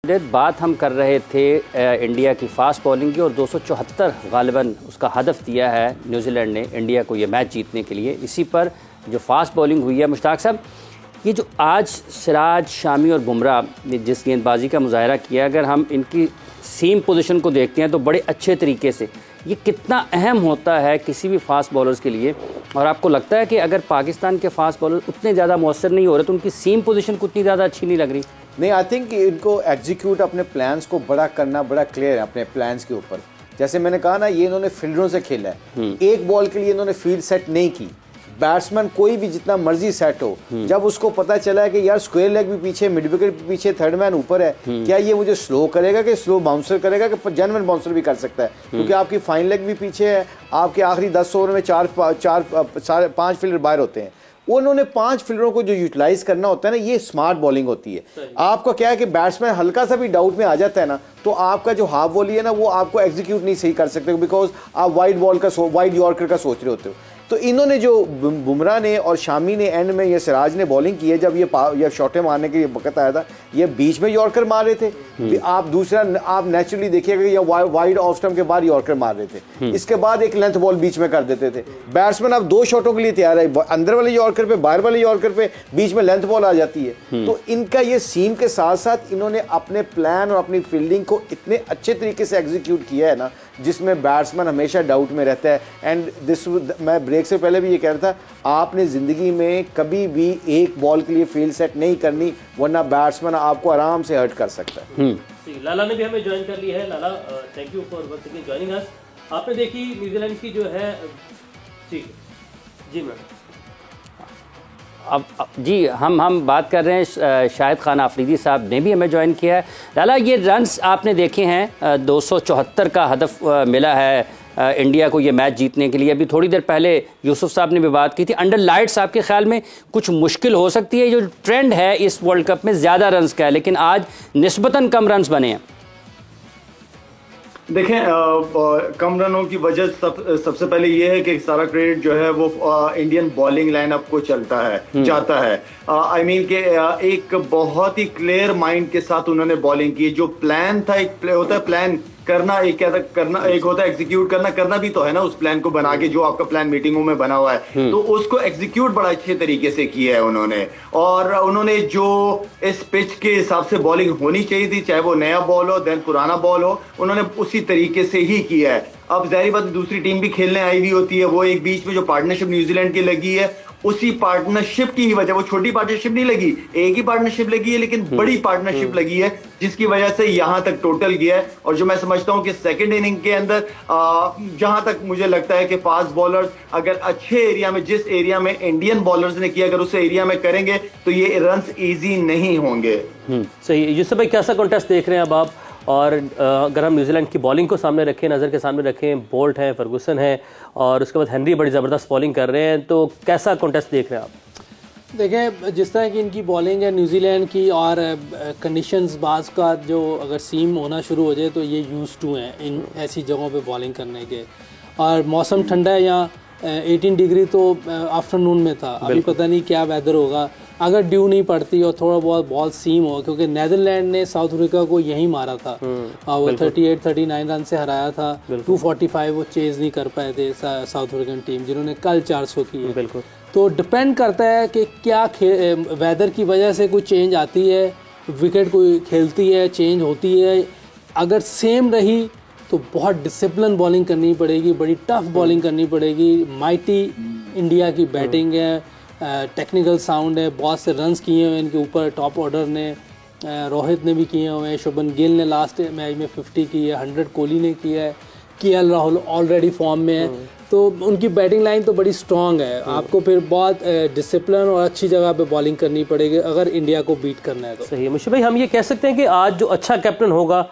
बात हम कर रहे थे इंडिया की फ़ास्ट बॉलिंग की और 274 गालिबन उसका हदफ दिया है न्यूजीलैंड ने इंडिया को ये मैच जीतने के लिए। इसी पर जो फ़ास्ट बॉलिंग हुई है मुश्ताक साहब, ये जो आज सिराज, शामी और बुमराह ने जिस गेंदबाजी का मुजाहरा किया, अगर हम इनकी सीम पोजीशन को देखते हैं तो बड़े अच्छे तरीके से ये कितना अहम होता है किसी भी फास्ट बॉलर्स के लिए। और आपको लगता है कि अगर पाकिस्तान के फास्ट बॉलर उतने ज़्यादा मौसर नहीं हो रहे तो उनकी सीम पोजीशन को उतनी ज़्यादा अच्छी नहीं लग रही? नहीं, आई थिंक इनको एग्जीक्यूट अपने प्लान्स को बड़ा करना बड़ा क्लियर है अपने प्लान्स के ऊपर। जैसे मैंने कहा ना, ये इन्होंने फील्डरों से खेला है। एक बॉल के लिए इन्होंने फील्ड सेट नहीं की। बैट्समैन कोई भी जितना मर्जी सेट हो, जब उसको पता चला है कि यार स्क्वायर लेग भी पीछे, मिड विकेट भी पीछे, थर्ड मैन ऊपर है, क्या ये मुझे स्लो करेगा कि स्लो बाउंसर करेगा कि जेन्युइन बाउंसर भी कर सकता है, क्योंकि आपकी फाइन लेग भी पीछे है। आपके आखिरी 10 ओवर में 5 फील्डर बाहर होते हैं। उन्होंने 5 फील्डरों को जो यूटिलाइज करना होता है ना, ये स्मार्ट बॉलिंग होती है। आपका क्या है कि बैट्समैन हल्का सा भी डाउट में आ जाता है ना, तो आपका जो हाफ वॉली है ना, वो आपको एग्जीक्यूट नहीं सही कर सकते, बिकॉज आप वाइड यॉर्कर का सोच रहे होते हो। तो इन्होंने जो बुमराह ने और शामी ने एंड में, ये सिराज ने बॉलिंग की है, जब ये शॉटें मारने के वक्त आया था, ये बीच में यॉर्कर मार रहे थे। आप नेचुरली देखिएगा, ये वाइड ऑफ स्टंप के बाद यॉर्कर मार रहे थे। इसके बाद एक लेंथ बॉल बीच में कर देते थे। बैट्समैन अब 2 शॉटों के लिए तैयार है, अंदर वाले यॉर्कर पे, बाहर वाले यॉर्कर पे, बीच में लेंथ बॉल आ जाती है। तो इनका ये सीम के साथ साथ इन्होंने अपने प्लान और अपनी फील्डिंग को इतने अच्छे तरीके से एग्जीक्यूट किया है ना, जिसमें बैट्समैन हमेशा डाउट में रहता है। एंड दिस, मैं ब्रेक से पहले भी ये कह रहा था, आपने ज़िंदगी में कभी भी एक बॉल के लिए फील्ड सेट नहीं करनी, वरना बैट्समैन आपको आराम से हर्ट कर सकता है। लाला ने भी हमें ज्वाइन कर लिया है। Lala, thank you for once again joining us. आपने देखी न्यूजीलैंड की जो है, ठीक जी मैम। अब जी हम बात कर रहे हैं, शाहिद खान आफरीदी साहब ने भी हमें ज्वाइन किया है। लाला, ये रन्स आपने देखे हैं, 274 का हदफ मिला है इंडिया को ये मैच जीतने के लिए। अभी थोड़ी देर पहले यूसुफ साहब ने भी बात की थी, अंडर लाइट्स आपके ख्याल में कुछ मुश्किल हो सकती है? जो ट्रेंड है इस वर्ल्ड कप में ज़्यादा रन्स का है, लेकिन आज निस्बतन कम रन्स बने हैं। देखें, कम रनों की वजह सबसे पहले ये है कि सारा क्रेडिट जो है वो इंडियन बॉलिंग लाइनअप को जाता है। आई मीन कि एक बहुत ही क्लियर माइंड के साथ उन्होंने बॉलिंग की। जो प्लान था, एक होता है प्लान करना, एक होता है एग्जीक्यूट करना भी तो है ना उस प्लान को बना के, जो आपका प्लान मीटिंगों में बना हुआ है, तो उसको एग्जीक्यूट बड़ा अच्छे तरीके से किया है उन्होंने। और उन्होंने जो इस पिच के हिसाब से बॉलिंग होनी चाहिए थी, चाहे वो नया बॉल हो देन पुराना बॉल हो, उन्होंने उसी तरीके से ही किया है। अब जाहिर बात, दूसरी टीम भी खेलने आई हुई होती है, वो एक बीच में जो पार्टनरशिप न्यूजीलैंड की लगी है, उसी पार्टनरशिप की ही वजह, वो छोटी पार्टनरशिप नहीं लगी, एक ही पार्टनरशिप लगी है, लेकिन बड़ी पार्टनरशिप लगी है, जिसकी वजह से यहां तक टोटल गया है। और जो मैं समझता हूं कि सेकंड इनिंग के अंदर जहां तक मुझे लगता है कि फास्ट बॉलर्स अगर अच्छे एरिया में, जिस एरिया में इंडियन बॉलर्स ने किया, अगर उस एरिया में करेंगे तो ये रन्स इजी नहीं होंगे। सही। यूसुफ भाई, कैसा कॉन्टेस्ट देख रहे हैं अब आप? और अगर हम न्यूजीलैंड की बॉलिंग को सामने रखें, नज़र के सामने रखें, बोल्ट है, फर्गूसन है, और उसके बाद हेनरी बड़ी ज़बरदस्त बॉलिंग कर रहे हैं, तो कैसा कॉन्टेस्ट देख रहे हैं आप? देखें, जिस तरह की इनकी बॉलिंग है न्यूजीलैंड की, और कंडीशंस बाज़ का जो अगर सीम होना शुरू हो जाए तो ये यूज़ टू हैं इन ऐसी जगहों पे बॉलिंग करने के। और मौसम ठंडा है यहाँ, 18 डिग्री तो आफ्टरनून में था, अभी पता नहीं क्या वेदर होगा। अगर ड्यू नहीं पड़ती और थोड़ा बहुत बॉल सीम हो, क्योंकि नेदरलैंड ने साउथ अफ्रीका को यहीं मारा था, वो 38-39 रन से हराया था। 245 वो चेज नहीं कर पाए थे साउथ अफ्रीकन टीम, जिन्होंने कल 400 की है। बिल्कुल। तो डिपेंड करता है कि क्या वेदर की वजह से कोई चेंज आती है, विकेट कोई खेलती है, चेंज होती है। अगर सेम रही तो बहुत डिसिप्लिन बॉलिंग करनी पड़ेगी, बड़ी टफ बॉलिंग करनी पड़ेगी। माइटी इंडिया की बैटिंग है, टेक्निकल साउंड है, बहुत से रन्स किए हुए इनके ऊपर टॉप ऑर्डर ने, रोहित ने भी किए हुए हैं, शुभमन गिल ने लास्ट मैच में 50 की है, 100 कोहली ने किया है, केएल राहुल ऑलरेडी फॉर्म में है। तो उनकी बैटिंग लाइन तो बड़ी स्ट्रॉन्ग है। आपको फिर बहुत डिसिप्लिन और अच्छी जगह पे बॉलिंग करनी पड़ेगी अगर इंडिया को बीट करना है तो। सही है मुशीफ भाई, हम ये कह सकते हैं कि आज जो अच्छा कैप्टन होगा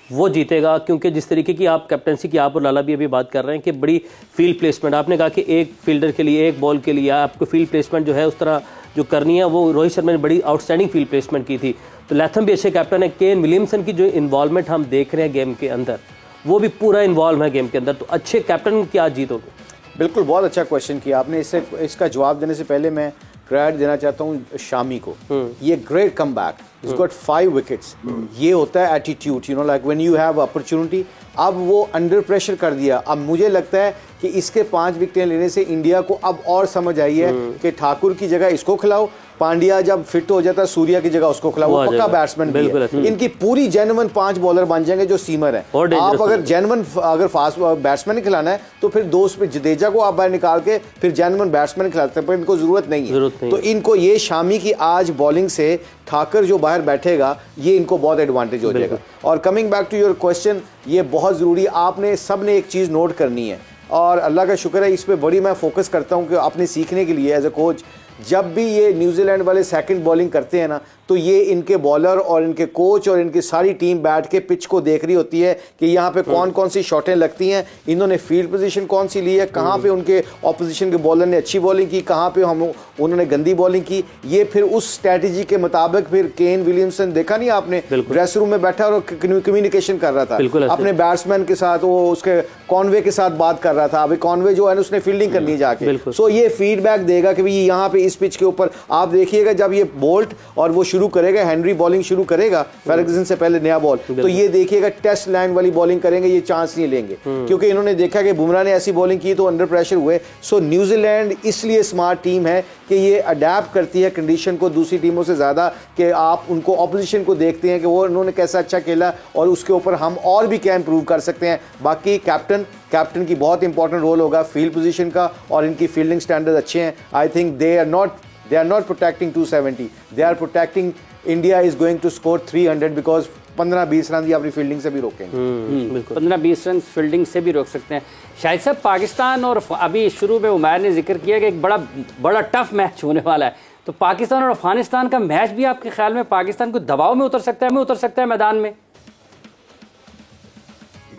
वो जीतेगा, क्योंकि जिस तरीके की आप कैप्टनसी की, आप और लाला भी अभी बात कर रहे हैं कि बड़ी फील्ड प्लेसमेंट, आपने कहा कि एक फील्डर के लिए, एक बॉल के लिए आपको फील्ड प्लेसमेंट जो है उस तरह जो करनी है, वो रोहित शर्मा ने बड़ी आउटस्टैंडिंग फील्ड प्लेसमेंट की थी। तो लैथम भी अच्छे कैप्टन है। केन विलियमसन की जो इन्वॉल्वमेंट हम देख रहे हैं गेम के अंदर, वो भी पूरा इन्वॉल्व है गेम के अंदर। तो अच्छे कैप्टन की आज जीत होगी। बिल्कुल, बहुत अच्छा क्वेश्चन किया आपने। इसका जवाब देने से पहले मैं क्रेडिट देना चाहता हूँ शामी को। ये great come back, is got 5 wickets. ये होता है attitude, you know, like when you have opportunity. अब वो अंडर प्रेशर कर दिया। अब मुझे लगता है कि इसके 5 विकेटें लेने से इंडिया को अब और समझ आई है कि ठाकुर की जगह इसको खिलाओ, पांड्या जब फिट हो जाता है सूर्या की जगह उसको खिलाओ, वो पक्का बैट्समैन भी है। इनकी पूरी जेन्युइन 5 बॉलर बन जाएंगे जो सीमर है। आप अगर जेन्युइन अगर फास्ट बैट्समैन खिलाना है तो फिर दोस्त पे जडेजा को आप बाहर निकाल के फिर जेन्युइन बैट्समैन खिलाते हैं, पर इनको जरूरत नहीं है। तो इनको ये शामी की आज बॉलिंग से ठाकर जो बाहर बैठेगा ये इनको बहुत एडवांटेज हो जाएगा। और coming back to your question, ये बहुत ज़रूरी, आपने सब ने एक चीज़ नोट करनी है और अल्लाह का शुक्र है इस पर बड़ी मैं फोकस करता हूँ कि अपने सीखने के लिए एज ए कोच। जब भी ये न्यूजीलैंड वाले सेकंड बॉलिंग करते हैं ना तो ये इनके बॉलर और इनके कोच और इनकी सारी टीम बैठ के पिच को देख रही होती है कि यहाँ पे कौन कौन सी शॉटें लगती हैं, इन्होंने फील्ड पोजीशन कौन सी ली है, कहाँ पे उनके ऑपोजिशन के बॉलर ने अच्छी बॉलिंग की, कहाँ पे उन्होंने गंदी बॉलिंग की। ये फिर उस स्ट्रैटेजी के मुताबिक फिर केन विलियमसन देखा नहीं आपने, ड्रेस रूम में बैठा और कम्युनिकेशन कर रहा था अपने बैट्समैन के साथ, वो उसके कॉनवे के साथ बात कर रहा था। अभी कॉनवे जो है उसने फील्डिंग करनी है जाके, सो ये फीडबैक देगा कि भाई यहाँ पे इस पिच के ऊपर आप देखिएगा जब ये बोल्ट और वो शुरू करेगा, हेनरी बॉलिंग शुरू करेगा फर्गसन से पहले नया बॉल, तो ये देखिएगा टेस्ट लाइन वाली बॉलिंग करेंगे, ये चांस नहीं लेंगे क्योंकि इन्होंने देखा कि बुमराह ने ऐसी बॉलिंग की तो अंडर प्रेशर हुए। सो न्यूजीलैंड इसलिए स्मार्ट टीम है कि ये अडेप्ट करती है कंडीशन को दूसरी टीमों से ज़्यादा, कि आप उनको ऑपोजिशन को देखते हैं कि वो उन्होंने कैसा अच्छा खेला और उसके ऊपर हम और भी क्या इंप्रूव कर सकते हैं। बाकी कैप्टन की बहुत इंपॉर्टेंट रोल होगा फील्ड पोजीशन का, और इनकी फील्डिंग स्टैंडर्ड अच्छे हैं। I think they are not protecting 270, they are protecting India is going to score 300 because 15-20 run अपनी फील्डिंग से भी रोकेंगे। 15-20 रन फील्डिंग से भी रोक सकते हैं। शायद साहब पाकिस्तान और अभी शुरू में उमैर ने जिक्र किया कि एक बड़ा टफ मैच होने वाला है, तो पाकिस्तान और अफगानिस्तान का मैच भी आपके ख्याल में पाकिस्तान को दबाव में उतर सकता है मैदान में?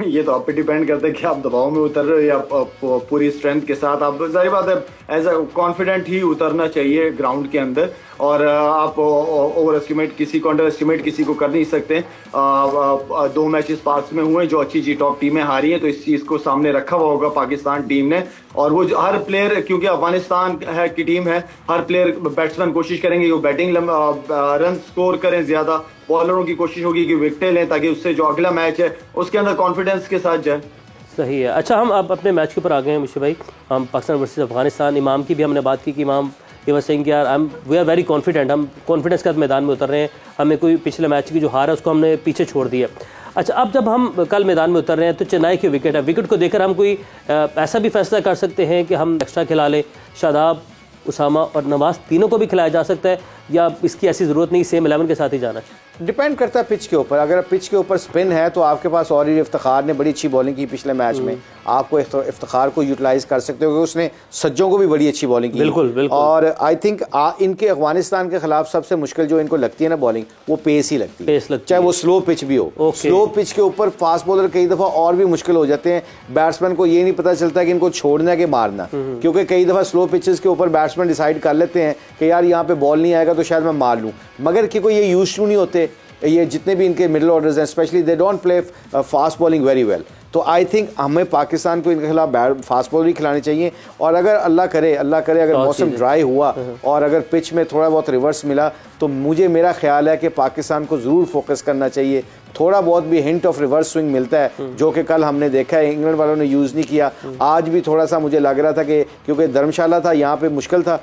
ये तो आप पे डिपेंड करता है कि आप दबाव में उतर रहे हो या पूरी स्ट्रेंथ के साथ। आप जाहिर बात है एज अ कॉन्फिडेंट ही उतरना चाहिए ग्राउंड के अंदर, और आप ओवर एस्टिमेट किसी को, अंडर एस्टिमेट किसी को कर नहीं सकते। 2 मैचेस पास में हुए जो अच्छी टॉप टीमें हारी हैं, तो इस चीज़ को सामने रखा हुआ होगा पाकिस्तान टीम ने। और वो हर प्लेयर, क्योंकि अफगानिस्तान की टीम है, हर प्लेयर बैट्समैन कोशिश करेंगे वो बैटिंग रन स्कोर करें ज़्यादा, बॉलरों की कोशिश होगी कि विकेटें लें ताकि उससे जो अगला मैच है उसके अंदर कॉन्फिडेंस के साथ जाए। सही है। अच्छा, हम अब अपने मैच के ऊपर आ गए हैं मुझे भाई। हम पाकिस्तान वर्सेस अफगानिस्तान, इमाम की भी हमने बात की कि इमाम ये वह सिंह यार वी आर वेरी कॉन्फिडेंट, हम कॉन्फिडेंस के साथ मैदान में उतर रहे हैं, हमें कोई पिछले मैच की जो हार है उसको हमने पीछे छोड़ दिया। अच्छा, अब जब हम कल मैदान में उतर रहे हैं तो चेन्नई की विकेट है, विकेट को देखकर हम कोई ऐसा भी फैसला कर सकते हैं कि हम एक्स्ट्रा खिला लें, शादाब, उसामा और नवाज तीनों को भी खिलाया जा सकता है, या इसकी ऐसी ज़रूरत नहीं, सेम 11 के साथ ही जाना चाहिए? डिपेंड करता है पिच के ऊपर। अगर पिच के ऊपर स्पिन है तो आपके पास और इफ्तिखार ने बड़ी अच्छी बॉलिंग की पिछले मैच में, आपको इफ्तिखार को यूटिलाइज कर सकते हो क्योंकि उसने सज्जों को भी बड़ी अच्छी बॉलिंग की। बिल्कुल। और आई थिंक इनके अफगानिस्तान के खिलाफ सबसे मुश्किल जो इनको लगती है ना बॉलिंग, वो पेस ही लगती है, चाहे वो स्लो पिच भी हो। स्लो पिच के ऊपर फास्ट बॉलर कई दफ़ा और भी मुश्किल हो जाते हैं, बैट्समैन को ये नहीं पता चलता कि इनको छोड़ना है कि मारना, क्योंकि कई दफ़ा स्लो पिचेस के ऊपर बैट्समैन डिसाइड कर लेते हैं कि यार यहाँ पे बॉल नहीं आएगा तो शायद मैं मार लूँ, मगर कि कोई ये यूज टू नहीं होते। ये जितने भी इनके मिडिल ऑर्डर्स हैं specially, they don't play fast bowling very well. तो आई थिंक हमें पाकिस्तान को इनके खिलाफ फास्ट बॉल भी खिलानी चाहिए। और अगर अल्लाह करे अगर मौसम ड्राई हुआ और अगर पिच में थोड़ा बहुत रिवर्स मिला तो मेरा ख्याल है कि पाकिस्तान को ज़रूर फोकस करना चाहिए। थोड़ा बहुत भी हिंट ऑफ रिवर्स स्विंग मिलता है जो कि कल हमने देखा है, इंग्लैंड वालों ने यूज़ नहीं किया। आज भी थोड़ा सा मुझे लग रहा था कि क्योंकि धर्मशाला था, यहाँ पे मुश्किल था।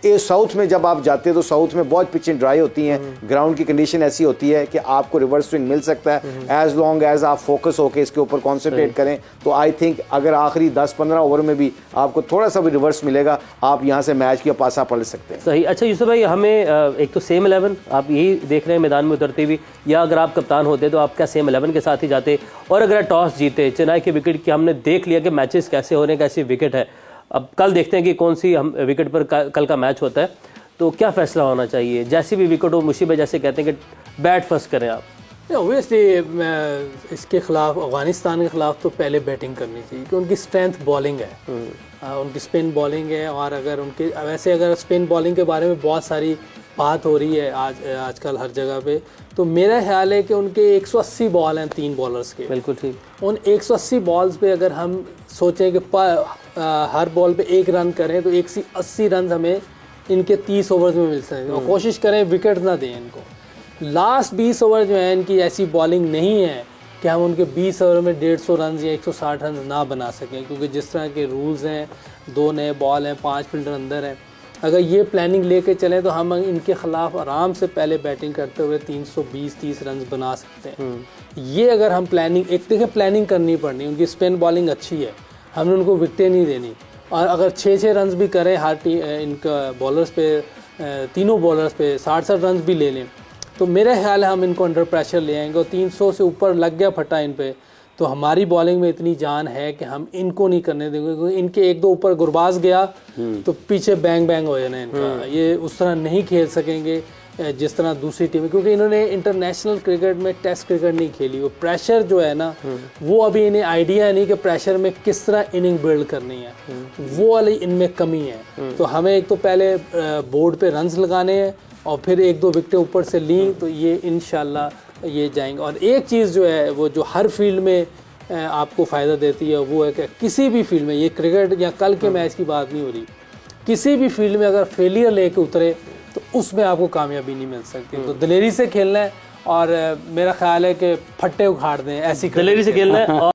ये साउथ में जब आप जाते हैं तो साउथ में बहुत पिचें ड्राई होती हैं, ग्राउंड की कंडीशन ऐसी होती है कि आपको रिवर्स स्विंग मिल सकता है एज लॉन्ग एज आप फोकस होकर इसके ऊपर कॉन्सेंट्रेट करें। तो आई थिंक अगर आखिरी 10-15 ओवर में भी आपको थोड़ा सा भी रिवर्स मिलेगा, आप यहाँ से मैच की पासा पलट सकते हैं। सही। अच्छा यूसुफ भाई, हमें एक तो सेम 11 आप यही देख रहे हैं मैदान में उतरते हुए, या अगर आप कप्तान होते तो आप क्या सेम 11 के साथ ही जाते? और अगर टॉस जीते चेन्नई के विकेट की, हमने देख लिया कि मैचेस कैसे हो रहे हैं, कैसी विकेट है, अब कल देखते हैं कि कौन सी हम विकेट पर कल का मैच होता है, तो क्या फैसला होना चाहिए? जैसी भी विकेट हो, मुशीब भाई जैसे कहते हैं कि बैट फर्स्ट करें आप। ओबियसली इसके खिलाफ, अफगानिस्तान के खिलाफ तो पहले बैटिंग करनी चाहिए कि उनकी स्ट्रेंथ बॉलिंग है, उनकी स्पिन बॉलिंग है। और अगर उनके वैसे अगर स्पिन बॉलिंग के बारे में बहुत सारी बात हो रही है आजकल हर जगह पे, तो मेरा ख्याल है कि उनके 180 बॉल हैं 3 बॉलर्स के। बिल्कुल ठीक। उन 180 बॉल्स पे अगर हम सोचें कि हर बॉल पे 1 रन करें तो 180 रन हमें इनके 30 ओवर्स में मिल सके और कोशिश करें विकेट ना दें इनको। लास्ट 20 ओवर जो है इनकी ऐसी बॉलिंग नहीं है कि हम उनके 20 ओवर में 150 रन या 160 रन ना बना सकें, क्योंकि जिस तरह के रूल्स हैं, 2 नए बॉल हैं, 5 फील्डर अंदर हैं, अगर ये प्लानिंग लेके चलें तो हम इनके ख़िलाफ़ आराम से पहले बैटिंग करते हुए 320-30 रन बना सकते हैं। ये अगर हम प्लानिंग, एक देखिए प्लानिंग करनी पड़नी, उनकी स्पिन बॉलिंग अच्छी है, हमने उनको विकटें नहीं देनी, और अगर 6-6 रन भी करें हर टीम इनका बॉलर्स पे, तीनों बॉलर्स पे 60-60 रन भी ले लें तो मेरा ख्याल है हम इनको अंडर प्रेशर ले आएंगे। और 300 से ऊपर लग गया फटा इन पे तो हमारी बॉलिंग में इतनी जान है कि हम इनको नहीं करने देंगे, क्योंकि इनके 1-2 ऊपर गुरबाज गया तो पीछे बैंग बैंग हो जाना इनका। ये उस तरह नहीं खेल सकेंगे जिस तरह दूसरी टीमें, क्योंकि इन्होंने इंटरनेशनल क्रिकेट में टेस्ट क्रिकेट नहीं खेली। वो प्रेशर जो है ना वो अभी इन्हें आइडिया नहीं कि प्रेशर में किस तरह इनिंग बिल्ड करनी है, वो वाली इनमें कमी है। तो हमें एक तो पहले बोर्ड पे रन्स लगाने हैं और फिर 1-2 विकेटें ऊपर से ली तो ये इंशाल्लाह ये जाएंगे। और एक चीज़ जो है वो जो हर फील्ड में आपको फ़ायदा देती है वो है कि किसी भी फील्ड में, ये क्रिकेट या कल के मैच की बात नहीं हो रही, किसी भी फील्ड में अगर फेलियर लेके उतरे तो उसमें आपको कामयाबी नहीं मिल सकती। तो दिलेरी से खेलना है और मेरा ख्याल है कि फट्टे उखाड़ दें, ऐसी दिलेरी से खेलना है।